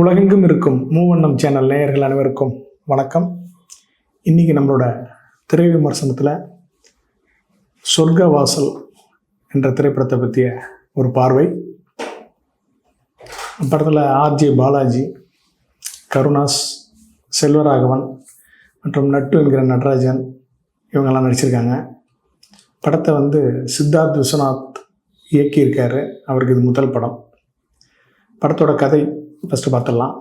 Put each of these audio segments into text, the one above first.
உலகெங்கும் இருக்கும் மூவண்ணம் சேனல் நேயர்கள் அனைவருக்கும் வணக்கம். இன்றைக்கி நம்மளோட திரை விமர்சனத்தில் சொர்க்கவாசல் என்ற திரைப்படத்தை பற்றிய ஒரு பார்வை. படத்தில் ஆர்ஜே பாலாஜி, கருணாஸ், செல்வராகவன் மற்றும் நட்டு என்கிற நடராஜன் இவங்கெல்லாம் நடிச்சிருக்காங்க. படத்தை சித்தார்த் விஸ்வநாத் இயக்கியிருக்காரு. அவருக்கு இது முதல் படம். படத்தோட கதை ஃபஸ்ட்டு பார்த்துடலாம்.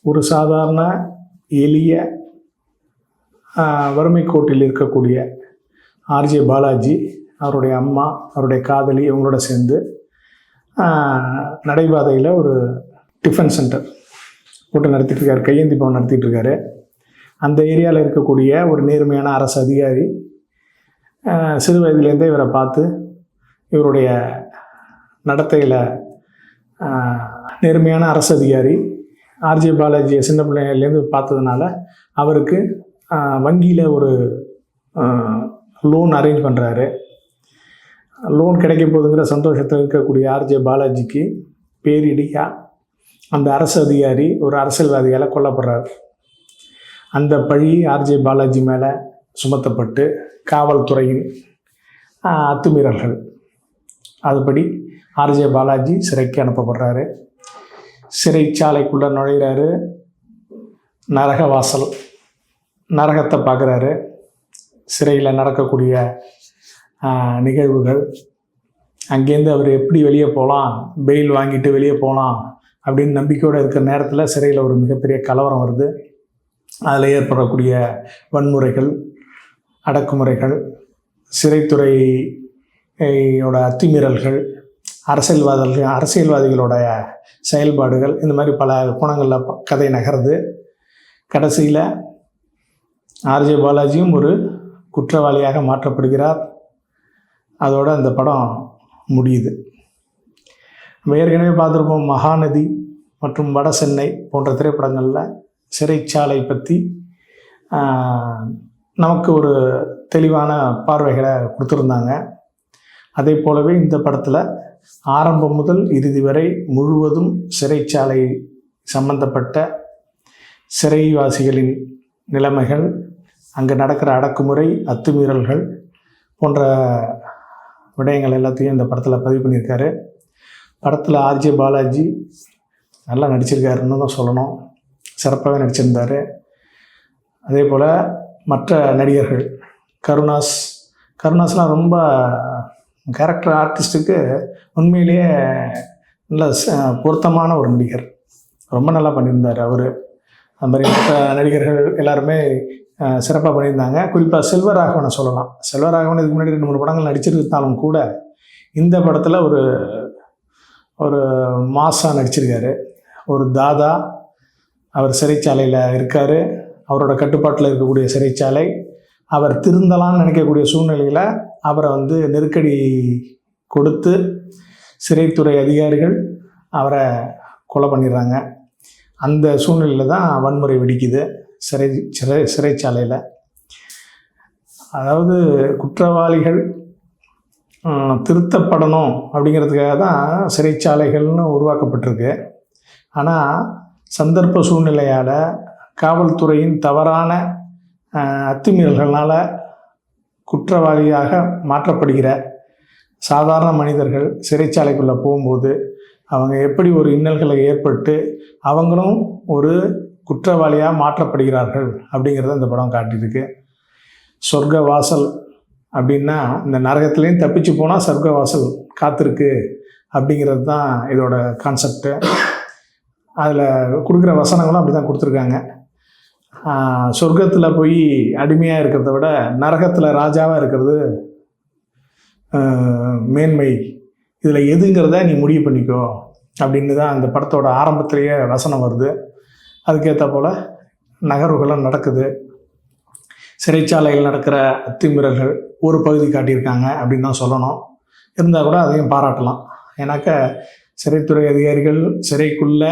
ஒரு சாதாரண எளிய வறுமை கோட்டில் இருக்கக்கூடிய ஆர்ஜே பாலாஜி, அவருடைய அம்மா, அவருடைய காதலி இவங்களோட சேர்ந்து நடைபாதையில் ஒரு டிஃபன் சென்டர் போட்டு நடத்திட்டுருக்காரு. கையேந்தி பவன் நடத்திட்டுருக்காரு. அந்த ஏரியாவில் இருக்கக்கூடிய ஒரு நேர்மையான அரசு அதிகாரி சிறு வயதிலேருந்தே இவரை பார்த்து இவருடைய நடத்தையில் நேர்மையான அரசு அதிகாரி ஆர்ஜே பாலாஜியை சின்ன பிள்ளைங்கள்லேருந்து பார்த்ததுனால அவருக்கு வங்கியில் ஒரு லோன் அரேஞ்ச் பண்ணுறாரு. லோன் கிடைக்க போகுதுங்கிற சந்தோஷத்தில் இருக்கக்கூடிய ஆர்ஜே பாலாஜிக்கு பேரிடியாக அந்த அரசு அதிகாரி ஒரு அரசியல்வாதியால் கொல்லப்படுறார். அந்த பழி ஆர்ஜே பாலாஜி மேலே சுமத்தப்பட்டு காவல்துறையின் அத்துமீறல்கள் அதுபடி ஆர்ஜே பாலாஜி சிறைக்கு அனுப்பப்படுறாரு. சிறைச்சாலைக்குள்ளே நுழைகிறாரு. நரகவாசல், நரகத்தை பார்க்குறாரு. சிறையில் நடக்கக்கூடிய நிகழ்வுகள், அங்கேருந்து அவர் எப்படி வெளியே போகலாம், பெயில் வாங்கிட்டு வெளியே போகலாம் அப்படின்னு நம்பிக்கையோடு இருக்கிற நேரத்தில் சிறையில் ஒரு மிகப்பெரிய கலவரம் வருது. அதில் ஏற்படக்கூடிய வன்முறைகள், அடக்குமுறைகள், சிறைத்துறையோட அத்துமீறல்கள், அரசியல்வாதிகளோட செயல்பாடுகள், இந்த மாதிரி பல கோணங்களில் கதை நகருது. கடைசியில் ஆர்ஜே பாலாஜியும் ஒரு குற்றவாளியாக மாற்றப்படுகிறார். அதோடு அந்த படம் முடியுது. நம்ம ஏற்கனவே பார்த்துருப்போம், மகாநதி மற்றும் வட சென்னை போன்ற திரைப்படங்களில் சிறைச்சாலை பற்றி நமக்கு ஒரு தெளிவான பார்வைகளை கொடுத்துருந்தாங்க. அதே போலவே இந்த படத்தில் ஆரம்பம் முதல் இறுதி வரை முழுவதும் சிறைச்சாலை சம்பந்தப்பட்ட சிறைவாசிகளின் நிலைமைகள், அங்கே நடக்கிற அடக்குமுறை, அத்துமீறல்கள் போன்ற விடயங்கள் எல்லாத்தையும் இந்த படத்தில் பதிவு பண்ணியிருக்காரு. படத்தில் ஆர்ஜே பாலாஜி நல்லா நடிச்சிருக்காருன்னு தான் சொல்லணும். சிறப்பாகவே நடிச்சிருந்தார். அதே போல் மற்ற நடிகர்கள், கருணாஸ்லாம் ரொம்ப கேரக்டர் ஆர்டிஸ்ட்டுக்கு உண்மையிலேயே நல்ல பொருத்தமான ஒரு நடிகர். ரொம்ப நல்லா பண்ணியிருந்தார் அவர். அது மாதிரி மற்ற நடிகர்கள் எல்லாருமே சிறப்பாக பண்ணியிருந்தாங்க. குறிப்பாக செல்வராகவனை சொல்லலாம். செல்வராகவன் இதுக்கு முன்னாடி 2-3 படங்கள் நடிச்சிருந்தாலும் கூட இந்த படத்தில் ஒரு மாஸாக நடிச்சிருக்காரு. ஒரு தாதா, அவர் சிறைச்சாலையில் இருக்கார். அவரோட கட்டுப்பாட்டில் இருக்கக்கூடிய சிறைச்சாலை. அவர் திருந்தலான்னு நினைக்கக்கூடிய சூழ்நிலையில் அவரை நெருக்கடி கொடுத்து சிறைத்துறை அதிகாரிகள் அவரை கொலை பண்ணிடுறாங்க. அந்த சூழ்நிலையில் தான் வன்முறை வெடிக்குது சிறைச்சாலையில். அதாவது குற்றவாளிகள் திருத்தப்படணும் அப்படிங்கிறதுக்காக தான் சிறைச்சாலைகள்னு உருவாக்கப்பட்டிருக்கு. ஆனால் சந்தர்ப்ப சூழ்நிலையால், காவல்துறையின் தவறான அத்துமீறல்களால் குற்றவாளியாக மாற்றப்படுகிற சாதாரண மனிதர்கள் சிறைச்சாலைக்குள்ளே போகும்போது அவங்க எப்படி ஒரு இன்னல்களை ஏற்பட்டு அவங்களும் ஒரு குற்றவாளியாக மாற்றப்படுகிறார்கள் அப்படிங்கிறத இந்த படம் காட்டியிருக்கு. சொர்க்க வாசல் அப்படின்னா இந்த நரகத்துலேயும் தப்பிச்சு போனால் சொர்க்க வாசல் காத்திருக்கு அப்படிங்கிறது தான் இதோட கான்செப்டு. அதில் கொடுக்குற வசனங்களும் அப்படி தான் கொடுத்துருக்காங்க. சொர்க்கத்தில் போய் அடிமையாக இருக்கிறத விட நரகத்தில் ராஜாவாக இருக்கிறது மேன்மை. இதில் எதுங்கிறத நீ முடிவு பண்ணிக்கோ அப்படின்னு தான் அந்த படத்தோட ஆரம்பத்திலேயே வசனம் வருது. அதுக்கேற்ற போல் நகர்வுகளும் நடக்குது. சிறைச்சாலையில் நடக்கிற அத்துமீறல்கள் ஒரு பகுதி காட்டியிருக்காங்க அப்படின்னு தான் சொல்லணும். இருந்தால் கூட அதையும் பாராட்டலாம். ஏன்னாக்க சிறைத்துறை அதிகாரிகள் சிறைக்குள்ள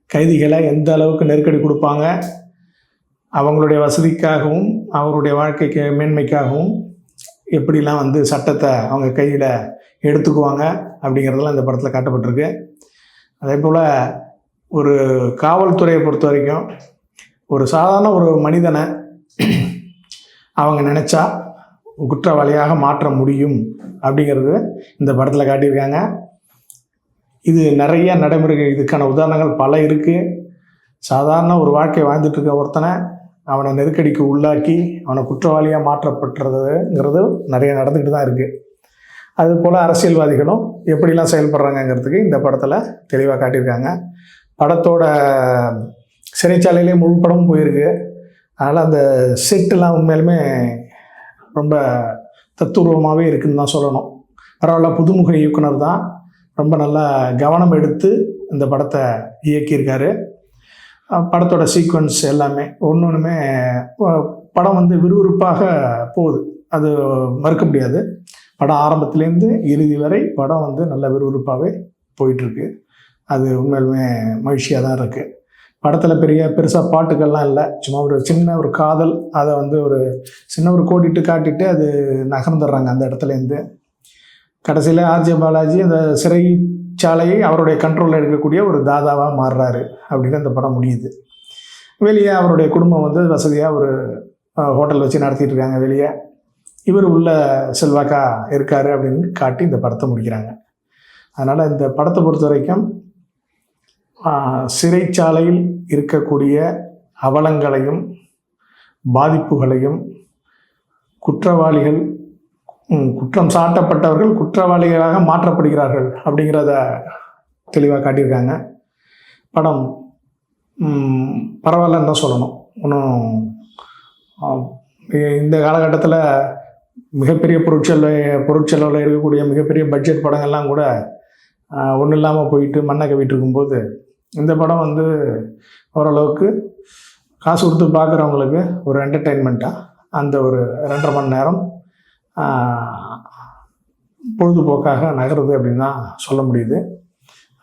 கைதிகளை எந்த அளவுக்கு நெருக்கடி கொடுப்பாங்க, அவங்களுடைய வசதிக்காகவும் அவருடைய வாழ்க்கைக்கு மேன்மைக்காகவும் எப்படிலாம் சட்டத்தை அவங்க கையில் எடுத்துக்குவாங்க அப்படிங்கிறதெல்லாம் இந்த படத்தில் காட்டப்பட்டிருக்கு. அதே போல் ஒரு காவல்துறையை பொறுத்த வரைக்கும் ஒரு சாதாரண ஒரு மனிதனை அவங்க நினச்சா குற்றவாளியாக மாற்ற முடியும் அப்படிங்கிறது இந்த படத்தில் காட்டியிருக்காங்க. இது நிறைய நடைமுறைகள், இதுக்கான உதாரணங்கள் பல இருக்குது. சாதாரண ஒரு வாழ்க்கை வாழ்ந்துட்டு இருக்க ஒருத்தனை அவனை நெருக்கடிக்கு உள்ளாக்கி அவனை குற்றவாளியாக மாற்றப்பட்டுறதுங்கிறது நிறைய நடந்துக்கிட்டு தான் இருக்குது. அதுபோல் அரசியல்வாதிகளும் எப்படிலாம் செயல்படுறாங்கங்கிறதுக்கு இந்த படத்தில் தெளிவாக காட்டியிருக்காங்க. படத்தோட சிறைச்சாலையிலே முழு படமும் போயிருக்கு. அதனால் அந்த செட்டெல்லாம் உண்மையிலுமே ரொம்ப தத்துரூபமாகவே இருக்குதுன்னு தான் சொல்லணும். பரவாயில்ல, புதுமுக இயக்குனர் தான், ரொம்ப நல்லா கவனம் எடுத்து இந்த படத்தை இயக்கியிருக்காரு. படத்தோட சீக்வன்ஸ் எல்லாமே ஒன்றுமே படம் வந்து விறுவிறுப்பாக போகுது, அது மறுக்க முடியாது. படம் ஆரம்பத்துலேருந்து இறுதி வரை படம் வந்து நல்ல விறுவிறுப்பாகவே போயிட்டுருக்கு. அது உண்மையிலுமே மகிழ்ச்சியாக தான் இருக்குது. படத்தில் பெருசாக பாட்டுக்கள்லாம் இல்லை, சும்மா ஒரு சின்ன ஒரு காதல், அதை வந்து ஒரு சின்ன ஒரு கோடிட்டு காட்டிட்டு அது நகர்ந்துடுறாங்க அந்த இடத்துலேருந்து. கடைசியில் ஆர்ஜே பாலாஜி அந்த சிறைச்சாலையை அவருடைய கண்ட்ரோலில் இருக்கக்கூடிய ஒரு தாதாவாக மாறுறாரு அப்படின்னு அந்த படம் முடியுது. வெளியே அவருடைய குடும்பம் வந்து வசதியாக ஒரு ஹோட்டல் வச்சு நடத்திட்டு இருக்காங்க. வெளியே இவர் உள்ள செல்வாக்கா இருக்கார் அப்படின்னு காட்டி இந்த படத்தை முடிக்கிறாங்க. அதனால் இந்த படத்தை பொறுத்த வரைக்கும் சிறைச்சாலையில் இருக்கக்கூடிய அவலங்களையும் பாதிப்புகளையும் குற்றவாளிகள் குற்றம் சாட்டப்பட்டவர்கள் குற்றவாளிகளாக மாற்றப்படுகிறார்கள் அப்படிங்கிறத தெளிவாக காட்டியிருக்காங்க. படம் பரவாயில்லன்னு தான் சொல்லணும். இன்னும் இந்த காலகட்டத்தில் மிகப்பெரிய பொருட்செலவில் இருக்கக்கூடிய மிகப்பெரிய பட்ஜெட் படங்கள்லாம் கூட ஒன்றும் இல்லாமல் போயிட்டு மண்ணை கவிட்டு இருக்கும்போது இந்த படம் வந்து ஓரளவுக்கு காசு கொடுத்து பார்க்குறவங்களுக்கு ஒரு என்டர்டெயின்மெண்ட்டாக அந்த ஒரு 2.5 மணி நேரம் பொழுதுபோக்காக நகருது அப்படின்னு தான் சொல்ல முடியுது.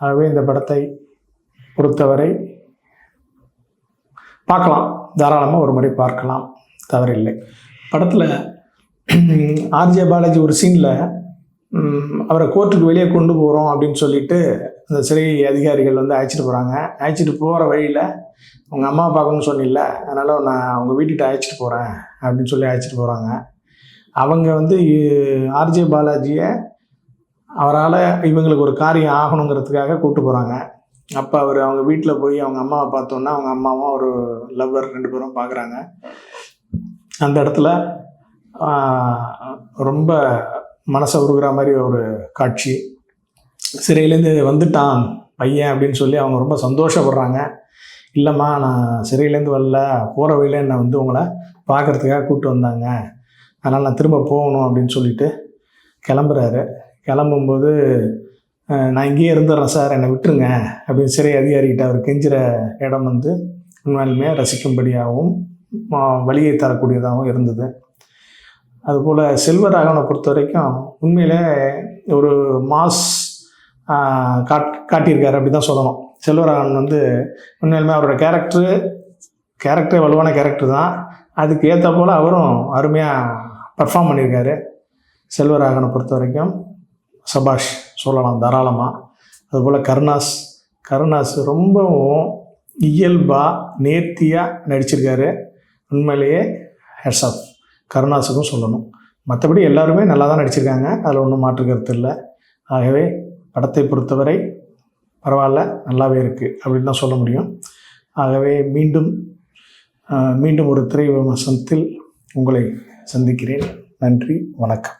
ஆகவே இந்த படத்தை பொறுத்தவரை பார்க்கலாம், தாராளமாக ஒரு முறை பார்க்கலாம், தவறில்லை. படத்தில் ஆர்ஜே பாலாஜி ஒரு சீனில் அவரை கோர்ட்டுக்கு வெளியே கொண்டு போகிறோம் அப்படின்னு சொல்லிட்டு அந்த சிறை அதிகாரிகள் வந்து அழைச்சிட்டு போகிறாங்க. அழைச்சிட்டு போகிற வழியில் உங்கள் அம்மா பார்க்கணும்னு சொன்னில்ல, அதனால் நான் அவங்க வீட்டுக்கிட்ட அழைச்சிட்டு போகிறேன் அப்படின்னு சொல்லி அழைச்சிட்டு போகிறாங்க. அவங்க வந்து ஆர்ஜே பாலாஜியை அவரால் இவங்களுக்கு ஒரு காரியம் ஆகணுங்கிறதுக்காக கூப்பிட்டு போகிறாங்க. அப்போ அவர் அவங்க வீட்டில் போய் அவங்க அம்மாவை பார்த்தோன்னா அவங்க அம்மாவும் ஒரு லவ்வர் 2 பேரும் பார்க்குறாங்க. அந்த இடத்துல ரொம்ப மனசை உருகிற மாதிரி ஒரு காட்சி. சிறையிலேருந்து வந்துட்டான் பையன் அப்படின்னு சொல்லி அவங்க ரொம்ப சந்தோஷப்படுறாங்க. இல்லைம்மா, நான் சிறையிலேருந்து வரல, போகிற வழியில் என்னை வந்து உங்களை பார்க்குறதுக்காக கூப்பிட்டு வந்தாங்க, அதனால் நான் திரும்ப போகணும் அப்படின்னு சொல்லிட்டு கிளம்புறாரு. கிளம்பும்போது நான் இங்கேயே இருந்துடுறேன் சார், என்னை விட்டுருங்க அப்படின்னு சிறை அதிகாரிகிட்ட அவர் கெஞ்சுற இடம் வந்து உண்மையிலுமே ரசிக்கும்படியாகவும் வழியை தரக்கூடியதாகவும் இருந்தது. அதுபோல் செல்வராகவனை பொறுத்த வரைக்கும் உண்மையிலே ஒரு மாஸ் காட்டியிருக்காரு அப்படி தான் சொல்லணும். செல்வராகவன் வந்து உண்மையிலுமே அவரோட கேரக்டரே வலுவான கேரக்டர் தான். அதுக்கு ஏற்ற போல் அவரும் அருமையாக பர்ஃபார்ம் பண்ணியிருக்காரு. செல்வராகவனை பொறுத்த வரைக்கும் சபாஷ் சொல்லலாம் தாராளமாக. அதுபோல் கருணாஸ் ரொம்பவும் இயல்பாக நேர்த்தியாக நடிச்சிருக்காரு. உண்மையிலேயே ஹெட்ஸ் ஆஃப் கருணாஸுக்கும் சொல்லணும். மற்றபடி எல்லாருமே நல்லா தான் நடிச்சிருக்காங்க, அதில் ஒன்றும் மாற்று கருத்து இல்லை. ஆகவே படத்தை பொறுத்தவரை பரவாயில்ல, நல்லாவே இருக்குது அப்படின்னு தான் சொல்ல முடியும். ஆகவே மீண்டும் ஒரு திரை விமர்சனத்தில் உங்களை சந்திக்கிறேன். நன்றி, வணக்கம்.